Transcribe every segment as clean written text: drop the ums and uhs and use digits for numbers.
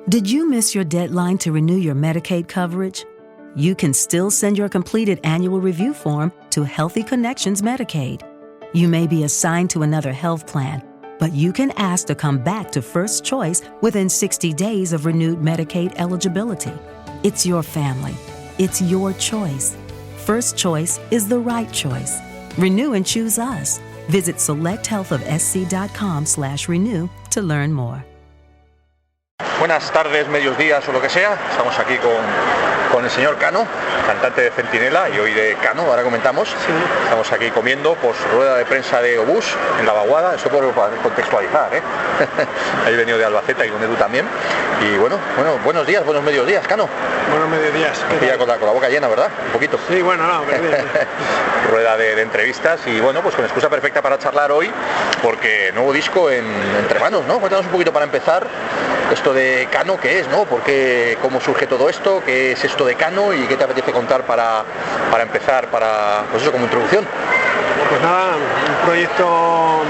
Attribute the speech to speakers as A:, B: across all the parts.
A: Did you miss your deadline to renew your Medicaid coverage? You can still send your completed annual review form to Healthy Connections Medicaid. You may be assigned to another health plan, but you can ask to come back to First Choice within 60 days of renewed Medicaid eligibility. It's your family. It's your choice. First Choice is the right choice. Renew and choose us. Visit selecthealthofsc.com/renew to learn more.
B: Buenas tardes, medios días o lo que sea. Estamos aquí con el señor Cano, cantante de Centinela y hoy de Cano, ahora comentamos. Sí. Estamos aquí comiendo post rueda de prensa de Obús en la Vaguada, eso por contextualizar, ¿eh? Ahí he venido de Albacete y con Edu también. Y bueno, buenos días, buenos medios días, Cano.
C: Buenos medios días.
B: Ya con la boca llena, ¿verdad? Un poquito.
C: Sí, bueno, no, pero bien.
B: Rueda de entrevistas y bueno, pues con excusa perfecta para charlar hoy, porque nuevo disco entre manos, ¿no? Cuéntanos un poquito para empezar esto de Cano, ¿qué es, no? ¿Por qué, cómo surge todo esto? ¿Qué es esto de Cano? ¿Y qué te apetece contar para empezar, pues eso, como introducción?
C: Pues nada, un proyecto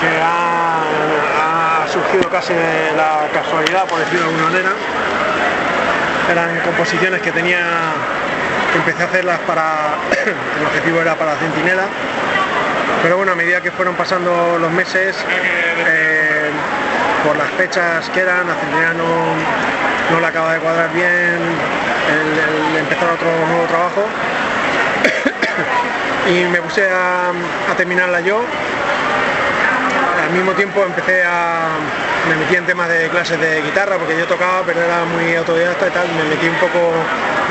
C: que ha surgido casi de la casualidad, por decirlo de alguna manera. Eran composiciones que empecé a hacerlas el objetivo era para Centinela, pero bueno, a medida que fueron pasando los meses, por las fechas que eran, a Centinela no le acaba de cuadrar bien el empezar otro nuevo trabajo y me puse a terminarla yo. Al mismo tiempo me metí en temas de clases de guitarra, porque yo tocaba pero era muy autodidacta y tal. Me metí un poco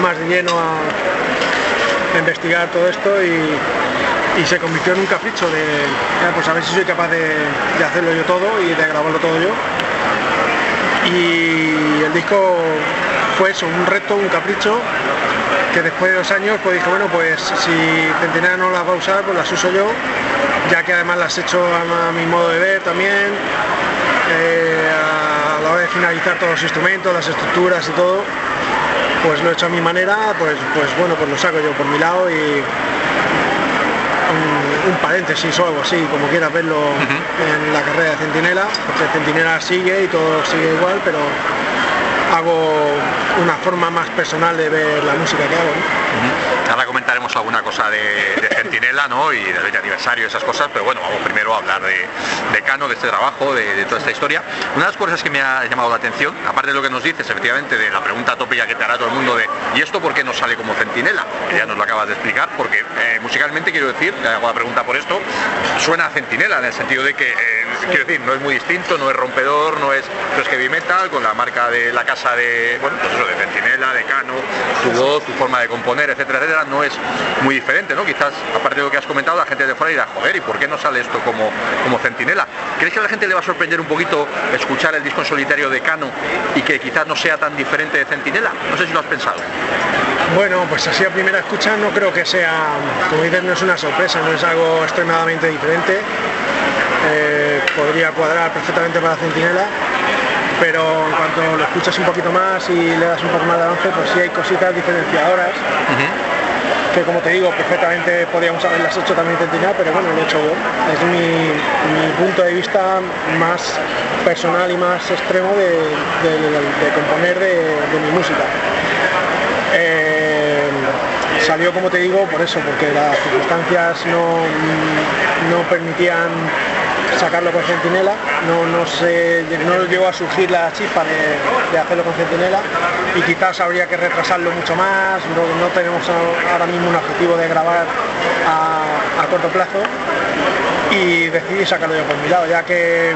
C: más de lleno a investigar todo esto y se convirtió en un capricho de pues a ver si soy capaz de hacerlo yo todo y de grabarlo todo yo. Y el disco fue eso, un reto, un capricho, que después de 2 años pues dije, bueno, pues si Centinela no las va a usar, pues las uso yo, ya que además las he hecho a mi modo de ver también, a la hora de finalizar todos los instrumentos, las estructuras y todo, pues lo he hecho a mi manera, pues bueno, pues lo saco yo por mi lado y un paréntesis o algo así, como quieras verlo, en la carrera de Centinela, porque Centinela sigue y todo sigue igual, pero hago una forma más personal de ver la música que hago, ¿no?
B: Ahora comentaremos alguna cosa de Centinela, ¿no? Y del aniversario y esas cosas, pero bueno, vamos primero a hablar de Cano, de este trabajo, de toda esta historia. Una de las cosas que me ha llamado la atención, aparte de lo que nos dices, efectivamente, de la pregunta tópica que te hará todo el mundo de ¿y esto por qué no sale como Centinela? Que ya nos lo acabas de explicar, porque musicalmente, quiero decir, te hago la pregunta por esto, suena a Centinela, en el sentido de que, quiero decir, no es muy distinto, no es rompedor, no es heavy metal, con la marca de la casa de, bueno, pues eso, de Centinela, de Cano, tu voz, tu forma de componer, etcétera, etcétera, no es muy diferente, ¿no? Quizás, aparte de lo que has comentado, la gente de fuera dirá, joder, ¿y por qué no sale esto como Centinela? ¿Crees que a la gente le va a sorprender un poquito escuchar el disco en solitario de Cano y que quizás no sea tan diferente de Centinela? No sé si lo has pensado.
C: Bueno, pues así a primera escucha no creo que sea, como dices, no es una sorpresa, no es algo extremadamente diferente. Podría cuadrar perfectamente para Centinela, pero en cuanto lo escuchas un poquito más y le das un poco más de avance, pues sí hay cositas diferenciadoras, que como te digo, perfectamente podríamos haberlas hecho también Centinela, pero bueno, lo he hecho yo. Es mi punto de vista más personal y más extremo de componer de mi música. Salió, como te digo, por eso, porque las circunstancias no permitían sacarlo con Centinela, no llegó a surgir la chispa de hacerlo con Centinela y quizás habría que retrasarlo mucho más. No tenemos ahora mismo un objetivo de grabar a corto plazo y decidí sacarlo yo por mi lado, ya que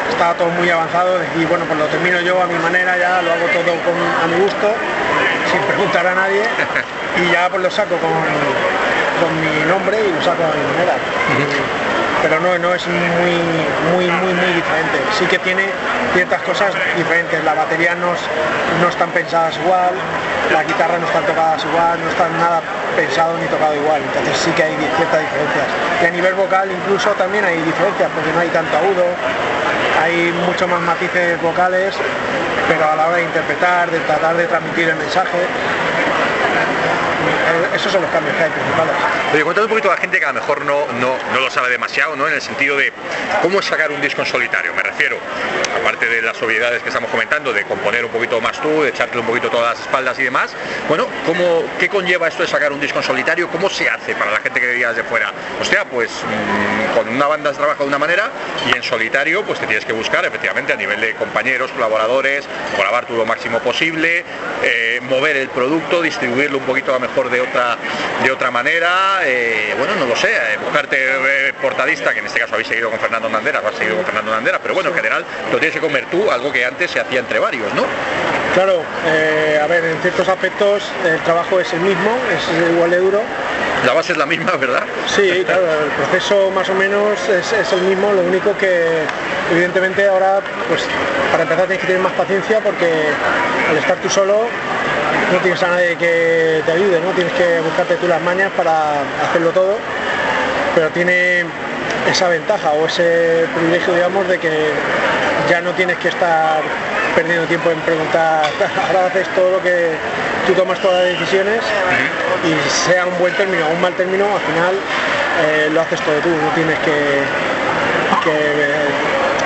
C: estaba todo muy avanzado. Decidí, bueno, pues lo termino yo a mi manera, ya lo hago todo a mi gusto, sin preguntar a nadie, y ya pues lo saco con mi nombre y lo saco a mi manera. Pero no es muy diferente. Sí que tiene ciertas cosas diferentes. La batería no están pensadas igual, las guitarras no están tocadas igual, no están nada pensado ni tocado igual. Entonces sí que hay ciertas diferencias. Y a nivel vocal incluso también hay diferencias, porque no hay tanto agudo, hay muchos más matices vocales, pero a la hora de interpretar, de tratar de transmitir el mensaje, Esos son los cambios que hay principales.
B: Oye, cuéntame un poquito a la gente que a lo mejor no lo sabe demasiado, ¿no? En el sentido de cómo es sacar un disco en solitario. Me refiero, aparte de las obviedades que estamos comentando, de componer un poquito más tú, de echarte un poquito todas las espaldas y demás. Bueno, ¿qué conlleva esto de sacar un disco en solitario? ¿Cómo se hace para la gente que diga desde fuera? Hostia, pues con una banda se trabaja de una manera y en solitario pues te tienes que buscar efectivamente a nivel de compañeros, colaboradores, colaborar tú lo máximo posible, mover el producto, distribuirlo un poquito a lo mejor de otra manera, bueno, no lo sé, buscarte portadista, que en este caso habéis seguido con Fernando Nandera, has seguido con Fernando Nandera, pero bueno, en general lo tienes que comer tú, algo que antes se hacía entre varios, ¿no?
C: Claro, a ver, en ciertos aspectos el trabajo es el mismo, es igual de duro.
B: La base es la misma, ¿verdad?
C: Sí, claro, el proceso más o menos es el mismo, lo único que evidentemente ahora, pues para empezar tienes que tener más paciencia porque al estar tú solo no tienes a nadie que te ayude, ¿no? Tienes que buscarte tú las mañas para hacerlo todo, pero tiene esa ventaja o ese privilegio, digamos, de que ya no tienes que estar perdiendo tiempo en preguntar, ahora haces todo lo que tú tomas todas las decisiones y sea un buen término o un mal término, al final lo haces todo tú, no tienes que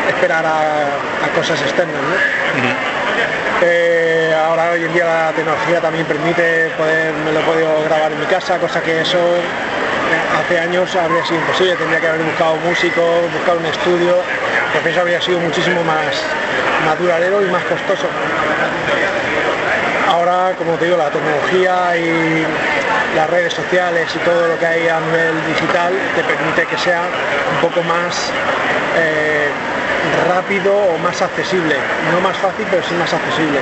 C: esperar a cosas externas, ¿no? Ahora hoy en día la tecnología también permite me lo he podido grabar en mi casa, cosa que eso hace años habría sido imposible, tendría que haber buscado músicos, buscar un estudio, porque eso habría sido muchísimo más duradero y más costoso. Ahora, como te digo, la tecnología y las redes sociales y todo lo que hay a nivel digital te permite que sea un poco más rápido o más accesible, no más fácil, pero sí más accesible.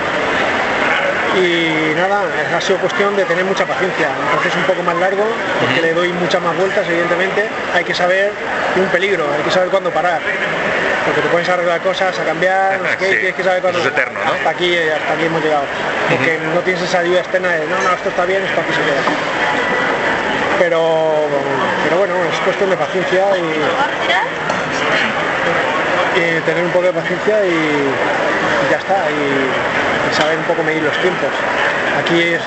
C: Y nada, ha sido cuestión de tener mucha paciencia, un proceso un poco más largo, porque le doy muchas más vueltas, evidentemente, hay que saber un peligro, hay que saber cuándo parar, porque te puedes arreglar cosas, a cambiar, no sé qué,
B: sí,
C: tienes que saber cuándo.
B: eso es eterno, ¿no?
C: Hasta aquí hemos llegado, porque no tienes esa ayuda externa de no, esto está bien, esto aquí se queda. Pero bueno, es cuestión de paciencia y tener un poco de paciencia y ya está, y saber un poco medir los tiempos. Aquí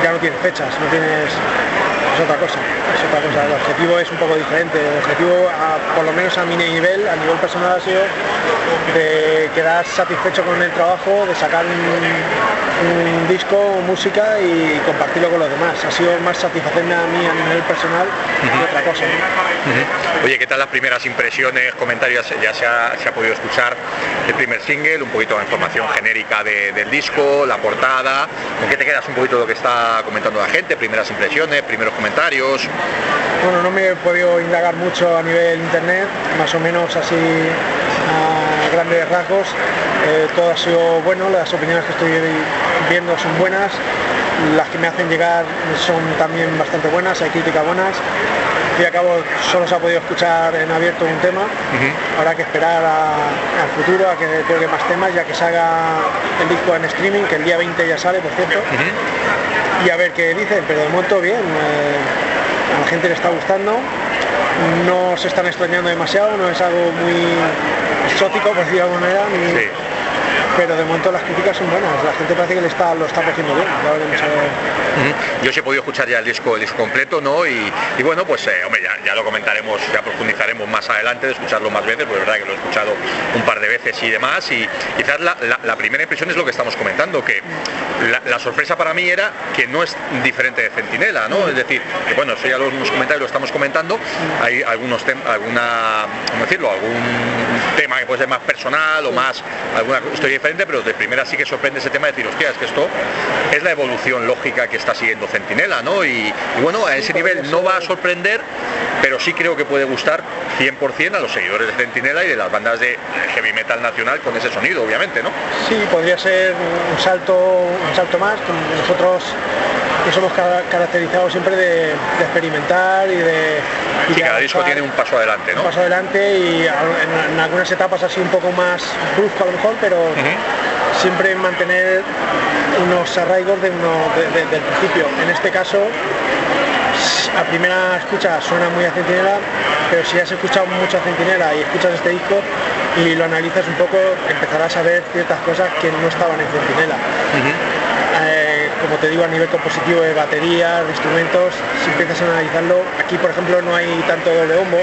C: ya no tienes fechas, no tienes... es otra cosa, el objetivo es un poco diferente, el objetivo por lo menos a mi nivel, a nivel personal ha sido de quedar satisfecho con el trabajo, de sacar un disco, música y compartirlo con los demás, ha sido más satisfacente a mí a nivel personal que otra cosa, ¿no?
B: Oye, ¿qué tal las primeras impresiones, comentarios? Ya se ha podido escuchar el primer single, un poquito de información genérica del disco, la portada, ¿con qué te quedas un poquito de lo que está comentando la gente? Primeras impresiones, primeros comentarios.
C: Bueno, no me he podido indagar mucho a nivel internet, más o menos así a grandes rasgos, todo ha sido bueno, las opiniones que estoy viendo son buenas, las que me hacen llegar son también bastante buenas, hay críticas buenas. Al fin y al cabo solo se ha podido escuchar en abierto un tema, habrá que esperar al futuro a que cuelgue más temas, ya que salga el disco en streaming, que el día 20 ya sale, por cierto, y a ver qué dicen, pero de momento bien, a la gente le está gustando, no se están extrañando demasiado, no es algo muy exótico, por decirlo de alguna manera,
B: Sí.
C: Pero de momento las críticas son buenas, la gente parece que lo está cogiendo bien, ya veremos a ver.
B: Yo sí he podido escuchar ya el disco completo, ¿no? Y bueno, pues hombre, ya lo comentaremos, ya profundizaremos más adelante de escucharlo más veces, porque es verdad que lo he escuchado un par de veces y demás, y quizás la primera impresión es lo que estamos comentando, que la sorpresa para mí era que no es diferente de Centinela, ¿no? Es decir, que bueno, eso ya lo hemos comentado y lo estamos comentando, hay algunos algún tema que puede ser más personal o más alguna historia diferente, pero de primera sí que sorprende ese tema de decir, hostia, es que esto es la evolución lógica que está siguiendo Centinela, ¿no? Y bueno, a ese nivel no va a sorprender, pero sí creo que puede gustar 100% a los seguidores de Centinela y de las bandas de heavy metal nacional con ese sonido, obviamente, ¿no?
C: Sí, podría ser un salto más, como nosotros nos hemos caracterizado siempre de experimentar y de...
B: Sí, cada disco tiene un paso adelante, ¿no?
C: Un paso adelante y en algunas etapas así un poco más brusco a lo mejor, pero siempre mantener unos arraigos del principio. En este caso, a primera escucha suena muy a Centinela, pero si has escuchado mucho a Centinela y escuchas este disco y lo analizas un poco, empezarás a ver ciertas cosas que no estaban en Centinela. como te digo, a nivel compositivo de baterías, de instrumentos, si empiezas a analizarlo, aquí por ejemplo no hay tanto doble bombo.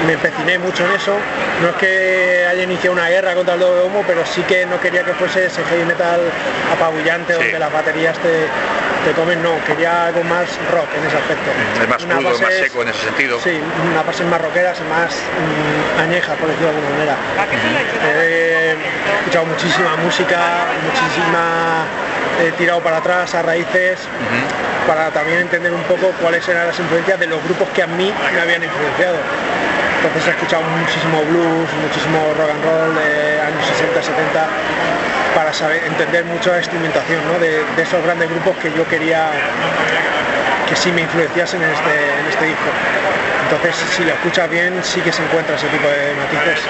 C: Me empeciné mucho en eso. No es que haya iniciado una guerra contra el doble bombo, pero sí que no quería que fuese ese heavy metal apabullante donde las baterías te comen, no, quería algo más rock en ese aspecto.
B: Es más crudo, más seco en ese sentido.
C: Sí, unas bases más rockeras, más añejas, por decirlo de alguna manera. He escuchado muchísima música, he tirado para atrás a raíces, para también entender un poco cuáles eran las influencias de los grupos que a mí me habían influenciado. Entonces he escuchado muchísimo blues, muchísimo rock and roll de años 60, 70, para entender mucho la instrumentación, ¿no? de esos grandes grupos que yo quería que sí me influenciasen en este disco. Entonces, si lo escuchas bien, sí que se encuentra ese tipo de matices,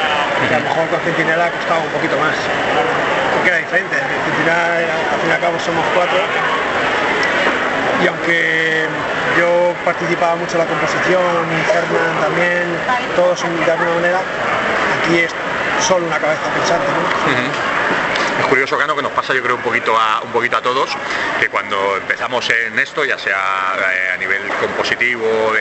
C: que a lo mejor con Centinela costaba un poquito más, porque era diferente. Centinela, al fin y al cabo, somos 4, y aunque yo participaba mucho en la composición, Herman también, todos de alguna manera, aquí es solo una cabeza pensante, ¿no?
B: Es curioso, Cano, que nos pasa yo creo un poquito a todos, que cuando empezamos en esto, ya sea a nivel compositivo,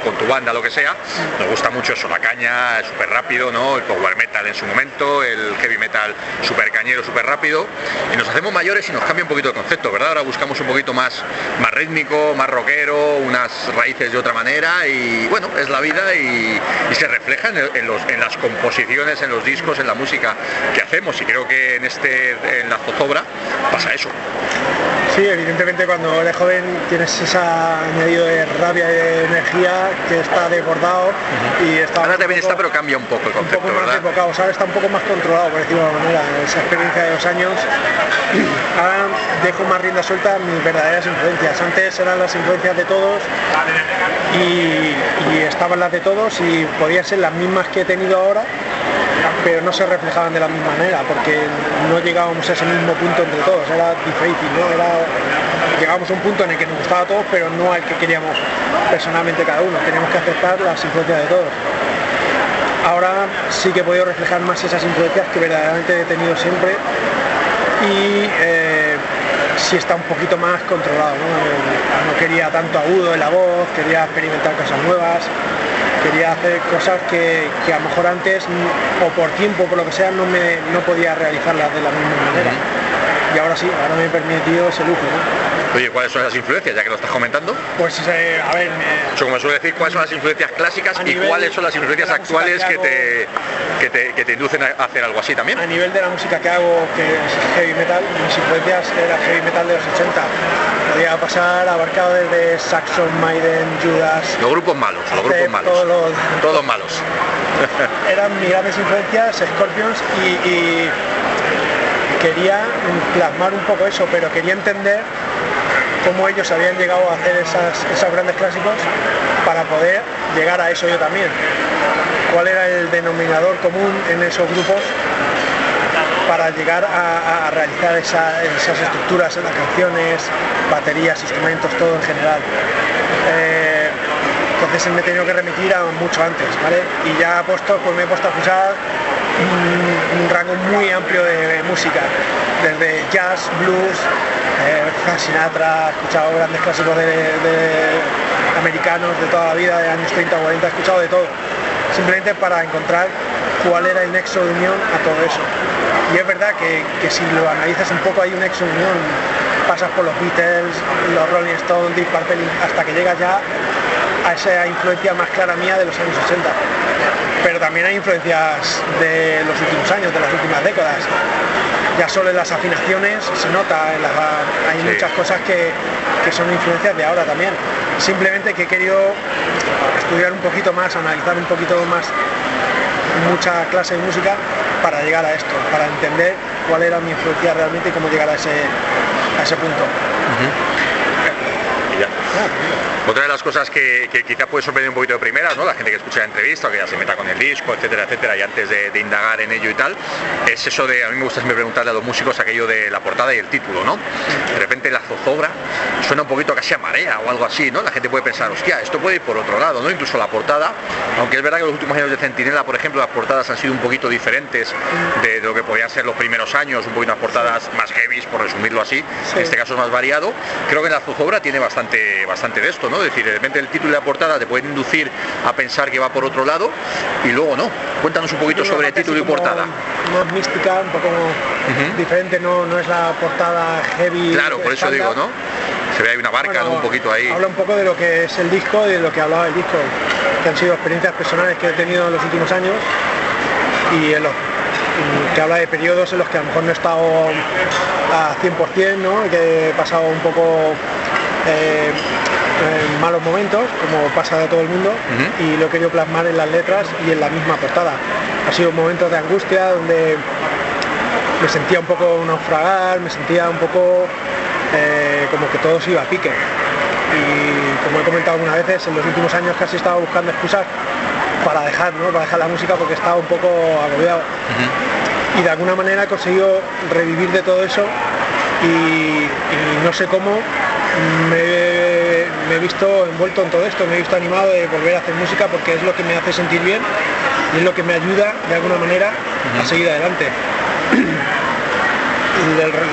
B: con tu banda, lo que sea, nos gusta mucho eso, la caña, súper rápido, ¿no? El power metal en su momento, el heavy metal súper cañero, súper rápido, y nos hacemos mayores y nos cambia un poquito el concepto, ¿verdad? Ahora buscamos un poquito más rítmico, más rockero, unas raíces de otra manera, y bueno, es la vida y se refleja en las composiciones, en los discos, en la música que hacemos, y creo que en la zozobra pasa eso.
C: Sí, evidentemente cuando eres joven tienes ese añadido de rabia y de energía que está desbordado, y está
B: ahora también está, pero cambia un poco el concepto,
C: un poco más
B: ¿verdad?
C: enfocado, ¿sabes? Está un poco más controlado, por decirlo de alguna manera, esa experiencia de 2 años. Ahora dejo más rienda suelta a mis verdaderas influencias. Antes eran las influencias de todos y estaban las de todos y podían ser las mismas que he tenido ahora, pero no se reflejaban de la misma manera, porque no llegábamos a ese mismo punto entre todos, era difícil, ¿no? Llegábamos a un punto en el que nos gustaba a todos, pero no al que queríamos personalmente cada uno, teníamos que aceptar las influencias de todos. Ahora sí que he podido reflejar más esas influencias que verdaderamente he tenido siempre, y sí está un poquito más controlado, ¿no? No quería tanto agudo en la voz, quería experimentar cosas nuevas, quería hacer cosas que a lo mejor antes, o por tiempo, por lo que sea, no podía realizarlas de la misma manera. Y ahora sí, ahora me he permitido ese lujo, ¿no?
B: Oye, ¿cuáles son esas influencias, ya que lo estás comentando?
C: Pues a ver...
B: Como suele decir, ¿cuáles son las influencias clásicas y cuáles son las influencias actuales que te inducen a hacer algo así también?
C: A nivel de la música que hago, que es heavy metal, mis influencias era heavy metal de los 80. Podía pasar abarcado desde Saxon, Maiden, Judas...
B: Los grupos malos, todos malos.
C: Eran mis grandes influencias, Scorpions, y quería plasmar un poco eso, pero quería entender cómo ellos habían llegado a hacer esos grandes clásicos para poder llegar a eso yo también. ¿Cuál era el denominador común en esos grupos para llegar a realizar esas estructuras en las canciones, baterías, instrumentos, todo en general? Entonces me he tenido que remitir a mucho antes, ¿vale? Y ya me he puesto a escuchar un rango muy amplio de música, desde jazz, blues, Sinatra, he escuchado grandes clásicos de americanos de toda la vida, de años 30 o 40, he escuchado de todo, simplemente para encontrar cuál era el nexo de unión a todo eso. Y es verdad que si lo analizas un poco hay un nexo de unión, pasas por los Beatles, los Rolling Stones, Deep Purple, hasta que llegas ya a esa influencia más clara mía de los años 60. Pero también hay influencias de los últimos años, de las últimas décadas. Ya solo en las afinaciones se nota, hay muchas cosas que son influencias de ahora también. Simplemente que he querido estudiar un poquito más, analizar un poquito más mucha clase de música para llegar a esto, para entender cuál era mi influencia realmente y cómo llegar a ese punto.
B: Y ya. Otra de las cosas que quizá puede sorprender un poquito de primeras, ¿no? La gente que escucha la entrevista o que ya se meta con el disco, etcétera, etcétera, y antes de indagar en ello y tal, es eso de, a mí me gusta siempre preguntarle a los músicos aquello de la portada y el título, ¿no? De repente la zozobra suena un poquito casi a marea o algo así, ¿no? La gente puede pensar, hostia, esto puede ir por otro lado, ¿no? Incluso la portada, aunque es verdad que los últimos años de Centinela, por ejemplo, las portadas han sido un poquito diferentes de lo que podían ser los primeros años, un poquito unas portadas más heavy, por resumirlo así, en este caso es más variado. Creo que la zozobra tiene bastante de esto, ¿no? Es decir, de repente el título y la portada te pueden inducir a pensar que va por otro lado y luego no. Cuéntanos un poquito sobre título y portada.
C: Más mística, un poco diferente, no es la portada heavy.
B: Claro, por eso digo, ¿no? Se ve ahí una barca, ¿no? Un poquito ahí.
C: Habla un poco de lo que es el disco y de lo que hablaba el disco, que han sido experiencias personales que he tenido en los últimos años y que habla de periodos en los que a lo mejor no he estado a 100%, ¿no? Que he pasado un poco malos momentos, como pasa de todo el mundo, y lo he querido plasmar en las letras y en la misma portada. Ha sido momentos de angustia donde me sentía un poco naufragar, me sentía un poco como que todo se iba a pique. Y como he comentado algunas veces, en los últimos años casi estaba buscando excusas para dejar la música porque estaba un poco agobiado. Y de alguna manera he conseguido revivir de todo eso y no sé cómo me he visto envuelto en todo esto, me he visto animado de volver a hacer música porque es lo que me hace sentir bien y es lo que me ayuda de alguna manera a seguir adelante.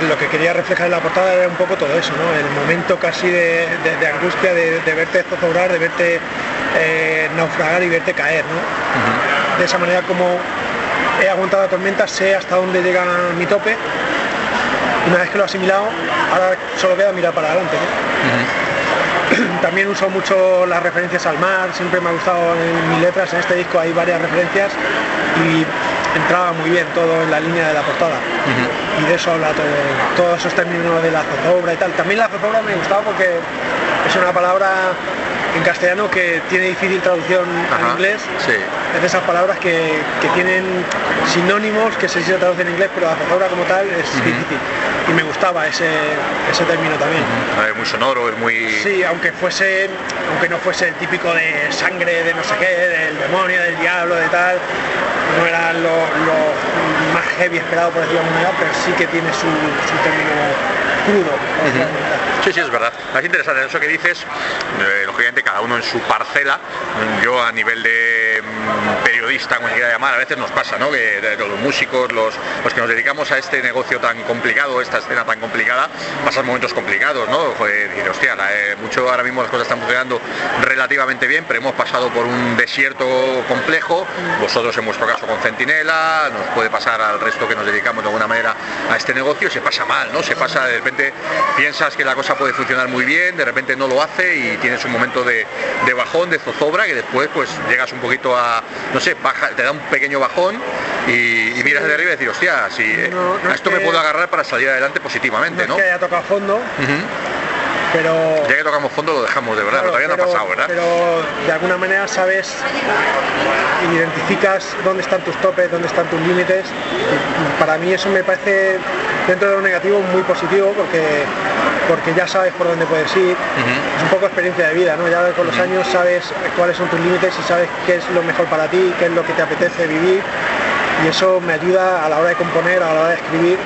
C: Lo que quería reflejar en la portada era un poco todo eso, ¿no? El momento casi de angustia, de verte zozobrar, de verte naufragar y verte caer, ¿no? De esa manera, como he aguantado la tormenta, sé hasta dónde llega mi tope. Una vez que lo he asimilado, ahora solo queda mirar para adelante, ¿no? También uso mucho las referencias al mar, siempre me ha gustado en mis letras, en este disco hay varias referencias y entraba muy bien todo en la línea de la portada. Y de eso habla todos esos términos de la zozobra y tal. También la zozobra me gustaba porque es una palabra en castellano que tiene difícil traducción en inglés.
B: Sí.
C: Es de esas palabras que tienen sinónimos que se traducen en inglés, pero la zozobra como tal es difícil. Y me gustaba ese término también.
B: Es muy sonoro, es muy...
C: Sí, aunque no fuese el típico de sangre, de no sé qué, del demonio, del diablo, de tal, no era lo más heavy esperado, por decirlo de alguna manera, pero sí que tiene su término crudo.
B: Sí, es verdad. Es interesante eso que dices, lógicamente cada uno en su parcela. Yo a nivel de periodista, como se quiera llamar, a veces nos pasa, ¿no? Que los músicos, los que nos dedicamos a este negocio tan complicado, esta escena tan complicada, pasan momentos complicados, ¿no? Joder, decir, hostia, mucho ahora mismo las cosas están funcionando relativamente bien, pero hemos pasado por un desierto complejo, vosotros en vuestro caso con Centinela, nos puede pasar al resto que nos dedicamos de alguna manera a este negocio, se pasa mal, ¿no? Se pasa, de repente piensas que la cosa puede funcionar muy bien, de repente no lo hace y tienes un momento de bajón, de zozobra, que después pues llegas un poquito a, no sé, baja, te da un pequeño bajón y miras de arriba y decir, hostia, si a esto me puedo agarrar para salir adelante positivamente, ¿no?
C: Es que haya tocado fondo, pero...
B: Ya que tocamos fondo lo dejamos, de verdad, claro, pero todavía no ha pasado, ¿verdad?
C: Pero de alguna manera sabes, identificas dónde están tus topes, dónde están tus límites. Y para mí eso me parece, dentro de lo negativo, muy positivo porque ya sabes por dónde puedes ir. Es un poco experiencia de vida, ¿no? Ya con los años sabes cuáles son tus límites y sabes qué es lo mejor para ti, qué es lo que te apetece vivir. Y eso me ayuda a la hora de componer, a la hora de escribir,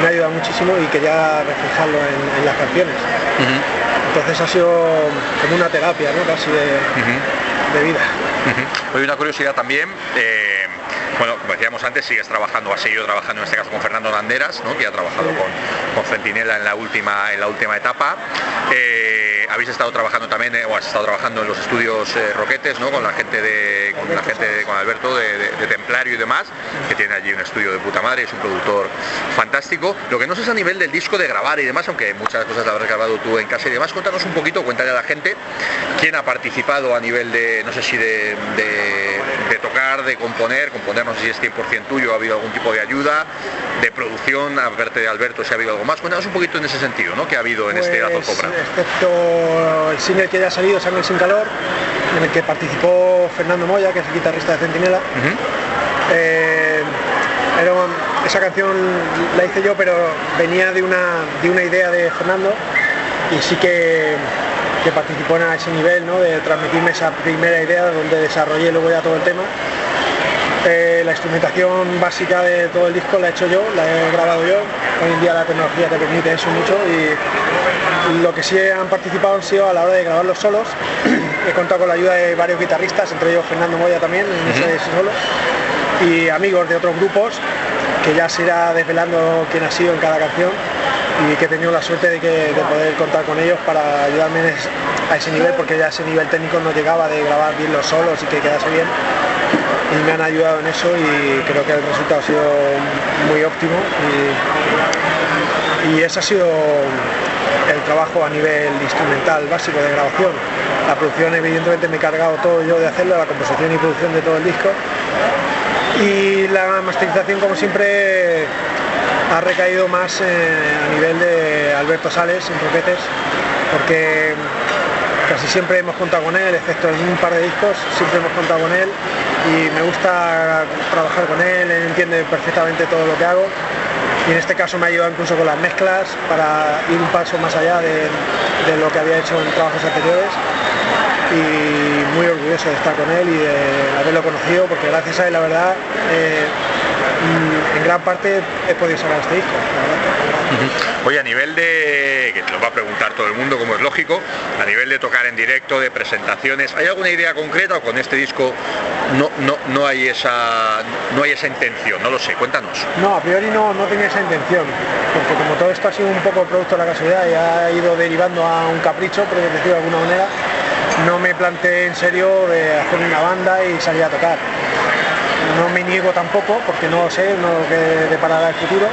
C: me ayuda muchísimo y quería reflejarlo en las canciones. Entonces ha sido como una terapia, ¿no? Casi de vida.
B: Hay una curiosidad también, bueno, como decíamos antes, sigues trabajando, has seguido trabajando en este caso con Fernando Landeras, ¿no? Que ha trabajado con Centinela en la última etapa. Habéis estado trabajando también, o has estado trabajando en los estudios Roquetes, ¿no? Con con Alberto de Templario y demás, que tiene allí un estudio de puta madre, es un productor fantástico. Lo que no sé es a nivel del disco, de grabar y demás, aunque muchas cosas las habrás grabado tú en casa y demás. Cuéntanos un poquito, cuéntale a la gente quién ha participado a nivel de, no sé si de tocar, de componer, no sé si es 100% tuyo, ha habido algún tipo de ayuda, de producción, aparte de Alberto, si ha habido algo más. Cuéntanos un poquito en ese sentido, ¿no? Que ha habido en este La Zozobra.
C: Excepto el single que ya ha salido, Sangre sin calor, en el que participó Fernando Moya, que es el guitarrista de Centinela. Esa canción la hice yo, pero venía de una idea de Fernando y sí que que participó a ese nivel, ¿no? De transmitirme esa primera idea donde desarrollé luego ya todo el tema. La instrumentación básica de todo el disco la he hecho yo, la he grabado yo. Hoy en día la tecnología te permite eso mucho, y lo que sí han participado han sido a la hora de grabar los solos. He contado con la ayuda de varios guitarristas, entre ellos Fernando Moya también en ese solo, y amigos de otros grupos, que ya se irá desvelando quién ha sido en cada canción, y que he tenido la suerte de poder contar con ellos para ayudarme a ese nivel, porque ya a ese nivel técnico no llegaba de grabar bien los solos y que quedase bien, y me han ayudado en eso, y creo que el resultado ha sido muy óptimo, y ese ha sido el trabajo a nivel instrumental básico de grabación. La producción, evidentemente, me he cargado todo yo de hacerlo, la composición y producción de todo el disco, y la masterización, como siempre, ha recaído más a nivel de Alberto Sales en trompetes, porque casi siempre hemos contado con él, excepto en un par de discos, siempre hemos contado con él, y me gusta trabajar con él entiende perfectamente todo lo que hago, y en este caso me ha ayudado incluso con las mezclas para ir un paso más allá de lo que había hecho en trabajos anteriores, y muy orgulloso de estar con él y de haberlo conocido, porque gracias a él, la verdad, en gran parte he podido sacar este disco, la verdad.
B: Oye, a nivel de, que te lo va a preguntar todo el mundo, como es lógico, a nivel de tocar en directo, de presentaciones, ¿hay alguna idea concreta, o con este disco no hay esa intención? No lo sé, cuéntanos.
C: No, a priori no tenía esa intención, porque como todo esto ha sido un poco producto de la casualidad y ha ido derivando a un capricho, por decirlo de alguna manera, no me planteé en serio de hacer una banda y salir a tocar. No me niego tampoco, porque no sé lo que deparará el futuro,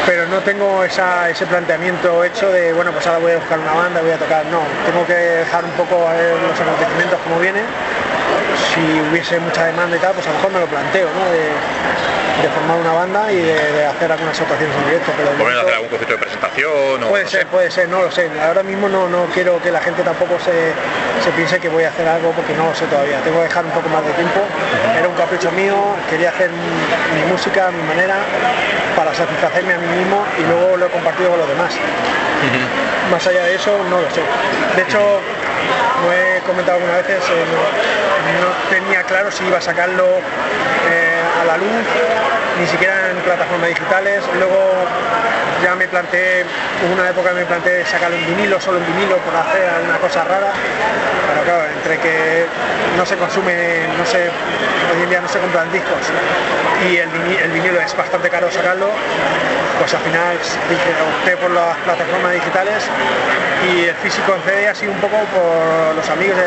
C: pero no tengo ese planteamiento hecho de, bueno, pues ahora voy a buscar una banda, voy a tocar. No, tengo que dejar un poco a ver los acontecimientos como vienen. Si hubiese mucha demanda y tal, pues a lo mejor me lo planteo, ¿no? De formar una banda y de hacer algunas actuaciones en directo. Pero
B: ¿Por hacer algún concierto de presentación?
C: Puede ser, no lo sé. Ahora mismo no quiero que la gente tampoco se piense que voy a hacer algo, porque no lo sé todavía. Tengo que dejar un poco más de tiempo. Era un capricho mío, quería hacer mi música a mi manera, para satisfacerme a mí mismo, y luego lo he compartido con los demás. Más allá de eso, no lo sé. De hecho, lo he comentado algunas veces, no tenía claro si iba a sacarlo a la luz, ni siquiera en plataformas digitales. Luego ya me planteé, hubo una época que me planteé sacarlo en vinilo, solo en vinilo, por hacer alguna cosa rara, pero claro, entre que no se consume, hoy en día no se compran discos, y el vinilo es bastante caro sacarlo, pues al final opté por las plataformas digitales, y el físico en CD ha sido un poco por los amigos,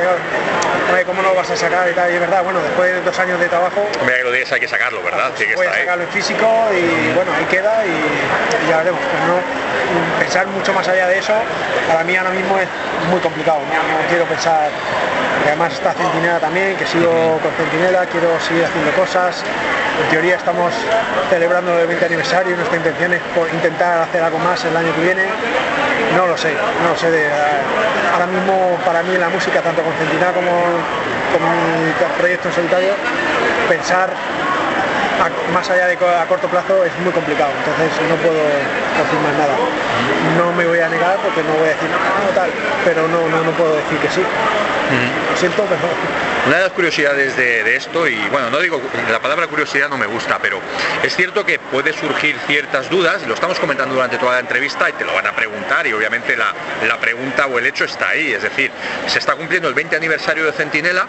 C: ¿cómo no lo vas a sacar y tal? Y es verdad, bueno, después de 2 años de trabajo,
B: mira que lo dices, hay que sacarlo, ¿verdad? Sí, que
C: voy a sacarlo en físico, y bueno, ahí queda, y ya veremos. Pues no pensar mucho más allá de eso, para mí ahora mismo es muy complicado. No quiero pensar, porque además está Centinela también, que sigo con Centinela, quiero seguir haciendo cosas. En teoría estamos celebrando el 20 aniversario, y nuestra intención es intentar hacer algo más el año que viene. No lo sé. Ahora mismo, para mí, la música, tanto con Centinela como con mi proyecto en solitario, pensar más allá de a corto plazo es muy complicado, entonces no puedo confirmar nada. No me voy a negar, porque no voy a decir no tal, pero no puedo decir que sí. Lo siento, pero...
B: Una de las curiosidades de esto, y bueno, no digo, la palabra curiosidad no me gusta, pero es cierto que puede surgir ciertas dudas, y lo estamos comentando durante toda la entrevista, y te lo van a preguntar, y obviamente la pregunta o el hecho está ahí, es decir, se está cumpliendo el 20 aniversario de Centinela,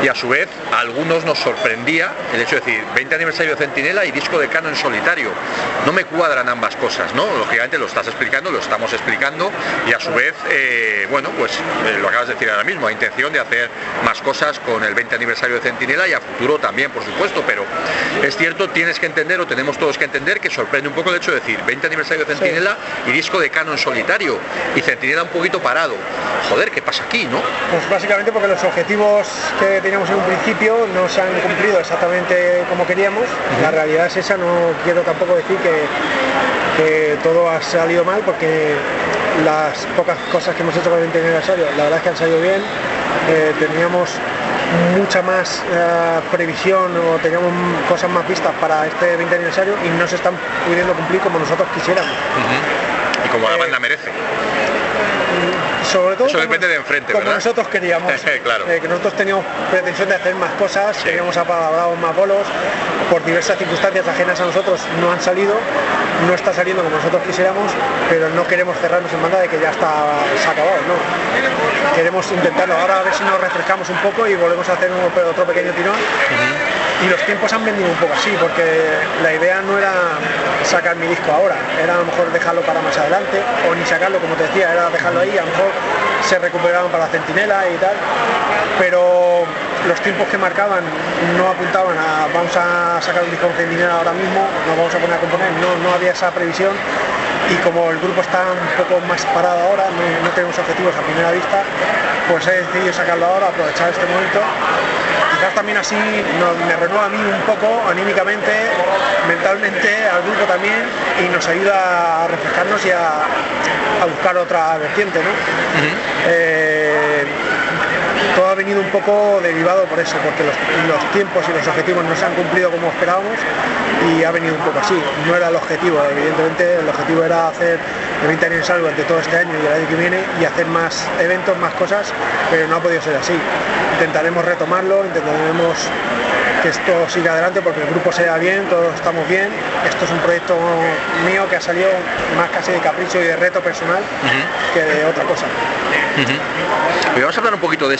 B: y a su vez a algunos nos sorprendía el hecho de decir 20 aniversario de Centinela y disco de Cano en solitario. No me cuadran ambas cosas, ¿no? Lógicamente lo estás explicando, lo estamos explicando, y a su vez, bueno, pues lo acabas de decir ahora mismo, hay intención de hacer más cosas con el 20 aniversario de Centinela, y a futuro también, por supuesto, pero es cierto, tienes que entender, o tenemos todos que entender, que sorprende un poco el hecho de decir 20 aniversario de Centinela y disco de Cano en solitario, y Centinela un poquito parado. Joder, ¿qué pasa aquí, no?
C: Pues básicamente porque los objetivos que teníamos en un principio no se han cumplido exactamente como queríamos. La realidad es esa, no quiero tampoco decir que todo ha salido mal, porque las pocas cosas que hemos hecho con el 20 aniversario, la verdad es que han salido bien. Teníamos mucha más previsión, o teníamos cosas más vistas para este 20 aniversario, y no se están pudiendo cumplir como nosotros quisiéramos.
B: Y como la banda merece.
C: sobre todo
B: eso depende de enfrente,
C: como
B: ¿verdad?
C: nosotros queríamos.
B: Claro.
C: Que nosotros teníamos pretensión de hacer más cosas,
B: Sí.
C: queríamos apalabrados más bolos, por diversas circunstancias ajenas a nosotros no han salido, no está saliendo como nosotros quisiéramos, pero no queremos cerrarnos en banda de que ya se ha acabado, ¿no? Queremos intentarlo, ahora a ver si nos refrescamos un poco y volvemos a hacer otro pequeño tirón. Y los tiempos han venido un poco así, porque la idea no era sacar mi disco ahora, era a lo mejor dejarlo para más adelante, o ni sacarlo, como te decía, era dejarlo ahí, a lo mejor se recuperaban para Centinela y tal, pero los tiempos que marcaban no apuntaban a vamos a sacar un disco con Centinela ahora mismo, nos vamos a poner a componer, no había esa previsión. Y como el grupo está un poco más parado ahora, no tenemos objetivos a primera vista, pues he decidido sacarlo ahora, aprovechar este momento. Quizás también así me renueva a mí un poco anímicamente, mentalmente, al grupo también, y nos ayuda a refrescarnos y a buscar otra vertiente, ¿no? Todo ha venido un poco derivado por eso, porque los tiempos y los objetivos no se han cumplido como esperábamos y ha venido un poco así. No era el objetivo, evidentemente el objetivo era hacer el 20 aniversario durante todo este año y el año que viene y hacer más eventos, más cosas, pero no ha podido ser así. Intentaremos retomarlo, intentaremos que esto siga adelante porque el grupo sea bien, todos estamos bien. Esto es un proyecto mío que ha salido más casi de capricho y de reto personal que de otra cosa.
B: Y vamos a hablar un poquito de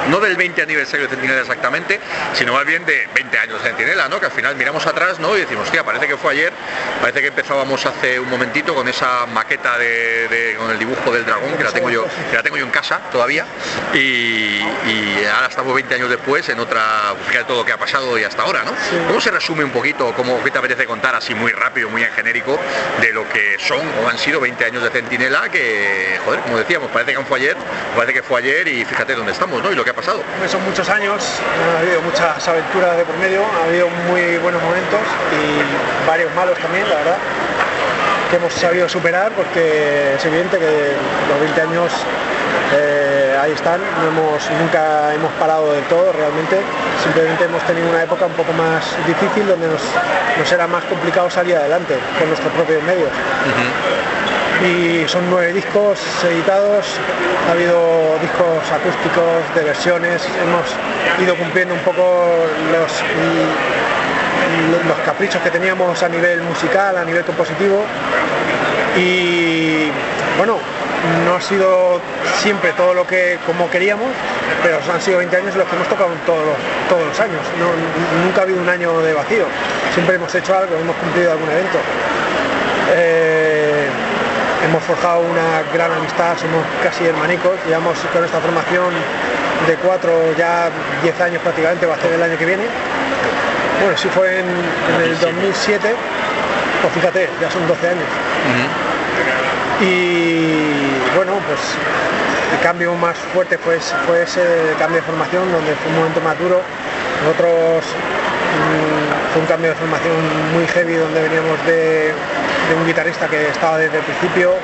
B: no del 20 aniversario de Centinela exactamente, sino más bien de 20 años de Centinela, ¿no? Que al final miramos atrás, ¿no? Y decimos, hostia, parece que fue ayer, parece que empezábamos hace un momentito con esa maqueta con el dibujo del dragón, que la tengo yo en casa todavía, y ahora estamos 20 años después en otra, fíjate todo lo que ha pasado y hasta ahora, ¿no? Sí. ¿Cómo se resume un poquito, qué te apetece contar así muy rápido, muy en genérico, de lo que son o han sido 20 años de Centinela, que, joder, como decíamos, parece que fue ayer y fíjate dónde estamos, ¿no? Y lo que ha pasado.
C: Son muchos años, ha habido muchas aventuras de por medio, ha habido muy buenos momentos y varios malos también, la verdad, que hemos sabido superar porque es evidente que los 20 años ahí están, nunca hemos parado del todo realmente, simplemente hemos tenido una época un poco más difícil donde nos era más complicado salir adelante con nuestros propios medios. Y son 9 discos editados, ha habido discos acústicos de versiones, hemos ido cumpliendo un poco los caprichos que teníamos a nivel musical, a nivel compositivo y bueno, no ha sido siempre todo lo que como queríamos, pero han sido 20 años los que hemos tocado todos los años, nunca ha habido un año de vacío, siempre hemos hecho algo, hemos cumplido algún evento. Hemos forjado una gran amistad, somos casi hermanicos, llevamos con esta formación de 4 ya 10 años prácticamente, va a ser el año que viene. Bueno, sí fue en el 2007, pues fíjate, ya son 12 años. Y bueno, pues el cambio más fuerte fue ese cambio de formación, donde fue un momento más duro. Nosotros fue un cambio de formación muy heavy, donde veníamos de un guitarrista que estaba desde el principio,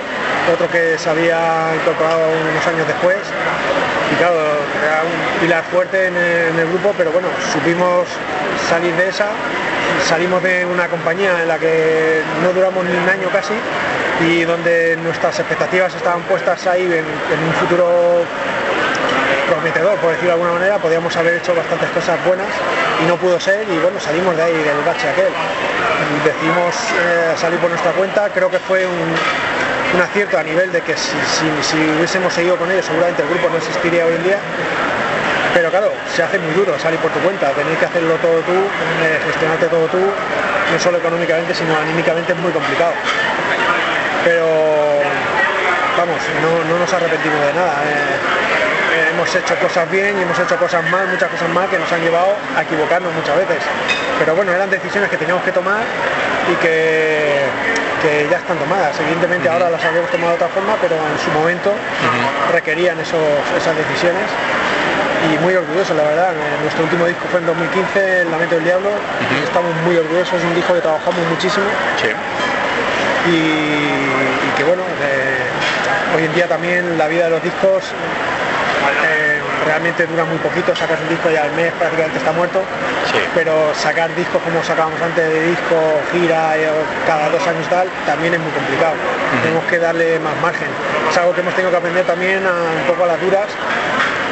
C: otro que se había incorporado unos años después, y claro, era un pilar fuerte en el grupo, pero bueno, supimos salir de esa, salimos de una compañía en la que no duramos ni un año casi, y donde nuestras expectativas estaban puestas ahí en un futuro prometedor, por decirlo de alguna manera, podíamos haber hecho bastantes cosas buenas y no pudo ser, y bueno, salimos de ahí, del bache aquel. Decidimos salir por nuestra cuenta, creo que fue un acierto a nivel de que si hubiésemos seguido con ellos seguramente el grupo no existiría hoy en día, pero claro, se hace muy duro salir por tu cuenta, tener que hacerlo todo tú, gestionarte todo tú, no solo económicamente sino anímicamente es muy complicado, pero vamos, no nos arrepentimos de nada. Hemos hecho cosas bien y hemos hecho cosas mal, muchas cosas mal que nos han llevado a equivocarnos muchas veces, pero bueno, eran decisiones que teníamos que tomar y que ya están tomadas. Evidentemente ahora las habíamos tomado de otra forma, pero en su momento requerían esas decisiones, y muy orgullosos, la verdad. Nuestro último disco fue en 2015, El Lamento del Diablo, y estamos muy orgullosos, es un disco que trabajamos muchísimo.
B: Sí.
C: Y que bueno, hoy en día también la vida de los discos realmente dura muy poquito, sacas un disco y al mes prácticamente está muerto,
B: Sí.
C: pero sacar discos como sacábamos antes de disco, gira, cada 2 años tal, también es muy complicado. Tenemos que darle más margen. Es algo que hemos tenido que aprender también un poco a las duras,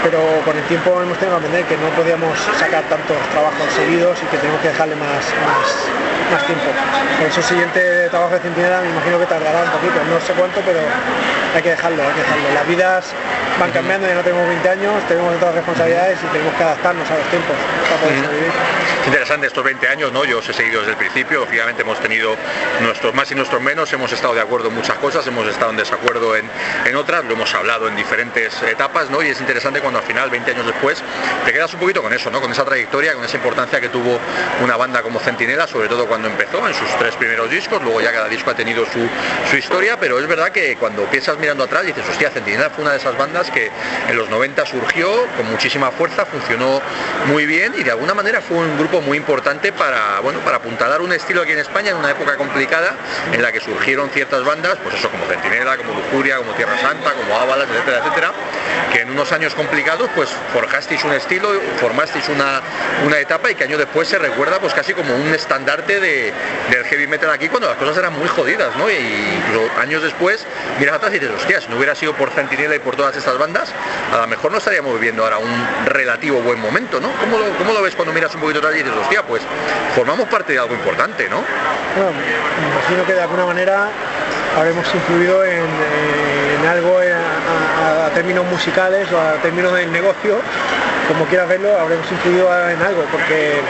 C: pero con el tiempo hemos tenido que aprender que no podíamos sacar tantos trabajos seguidos y que tenemos que dejarle más tiempo. Por eso el siguiente trabajo de Centinela me imagino que tardará un poquito, no sé cuánto, pero hay que dejarlo. Las vidas van cambiando, ya no tenemos 20 años, tenemos otras responsabilidades y tenemos que adaptarnos a los tiempos para poder sobrevivir.
B: Es interesante estos 20 años, ¿no? Yo os he seguido desde el principio, lógicamente hemos tenido nuestros más y nuestros menos, hemos estado de acuerdo en muchas cosas, hemos estado en desacuerdo en otras, lo hemos hablado en diferentes etapas, ¿no? Y es interesante cuando al final, 20 años después, te quedas un poquito con eso, ¿no? Con esa trayectoria, con esa importancia que tuvo una banda como Centinela, sobre todo cuando empezó en sus 3 primeros discos, luego ya cada disco ha tenido su historia, pero es verdad que cuando piensas mirando atrás dices, hostia, Centinela fue una de esas bandas que en los 90 surgió con muchísima fuerza, funcionó muy bien y de alguna manera fue un grupo muy importante para apuntalar un estilo aquí en España en una época complicada en la que surgieron ciertas bandas, pues eso, como Centinela, como Lujuria, como Tierra Santa, como Ábalas, etcétera, etcétera, que en unos años complicados pues forjasteis un estilo, formasteis una etapa y que años después se recuerda pues casi como un estandarte del heavy metal aquí cuando las cosas eran muy jodidas, ¿no? Y años después miras atrás y dices, hostia, si no hubiera sido por Centinela y por todas estas bandas, a lo mejor no estaríamos viviendo ahora un relativo buen momento, ¿no? ¿Cómo lo ves cuando miras un poquito atrás y dices, hostia, pues formamos parte de algo importante, ¿no?
C: Bueno, me imagino que de alguna manera habremos influido en algo a términos musicales o a términos del negocio, como quieras verlo, habremos influido en algo, porque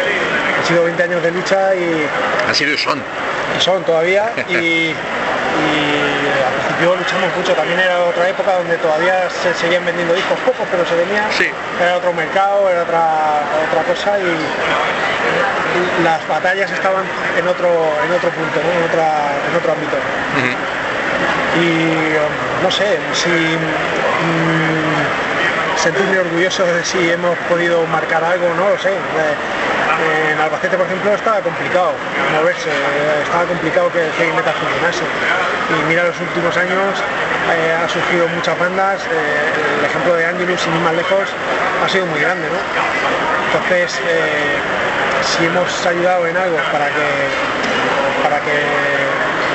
C: han sido 20 años de lucha y...
B: Han sido y son.
C: Y son todavía, y al principio luchamos mucho, también era otra época donde todavía se seguían vendiendo discos pocos, pero se venía,
B: sí.
C: Era otro mercado, era otra cosa y las batallas estaban en otro punto, ¿no? en otro ámbito. Y no sé, si sentirme orgulloso de si hemos podido marcar algo, no lo sé. En Albacete, por ejemplo, estaba complicado moverse, estaba complicado que el heavy metal funcionase. Y mira, los últimos años ha surgido muchas bandas, el ejemplo de Angelus, sin ir más lejos, ha sido muy grande, ¿no? Entonces, si hemos ayudado en algo para que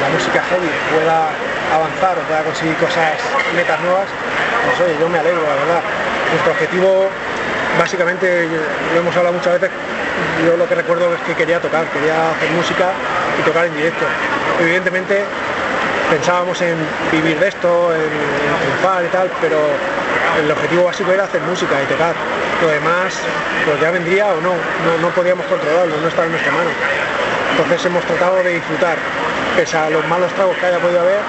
C: la música heavy pueda avanzar o pueda conseguir cosas, metas nuevas, pues oye, yo me alegro, la verdad. Nuestro objetivo, básicamente, lo hemos hablado muchas veces, yo lo que recuerdo es que quería hacer música y tocar en directo. Evidentemente pensábamos en vivir de esto, en triunfar y tal, pero el objetivo básico era hacer música y tocar. Lo demás, pues ya vendría o no podíamos controlarlo, no estaba en nuestra mano. Entonces hemos tratado de disfrutar, pese a los malos tragos que haya podido haber,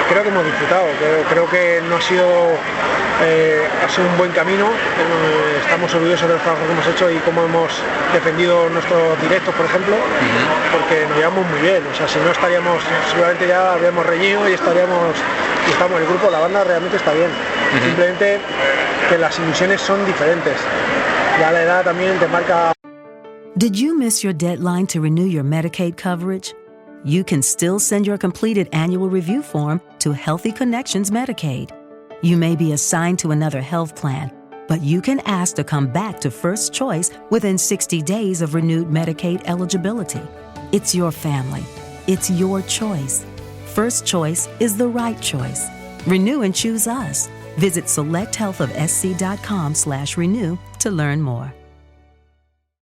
C: creo que hemos disfrutado, creo que no ha sido un buen camino, estamos orgullosos de los trabajos que hemos hecho y cómo hemos defendido nuestros directos, por ejemplo, porque nos llevamos muy bien, o sea, si no estaríamos, seguramente ya habríamos reñido y estamos, el grupo, la banda realmente está bien, simplemente que las ilusiones son diferentes, ya la edad también te marca.
A: Did you miss your deadline to renew your Medicaid coverage? You can still send your completed annual review form to Healthy Connections Medicaid. You may be assigned to another health plan, but you can ask to come back to First Choice within 60 days of renewed Medicaid eligibility. It's your family. It's your choice. First Choice is the right choice. Renew and choose us. Visit selecthealthofsc.com/renew to learn more.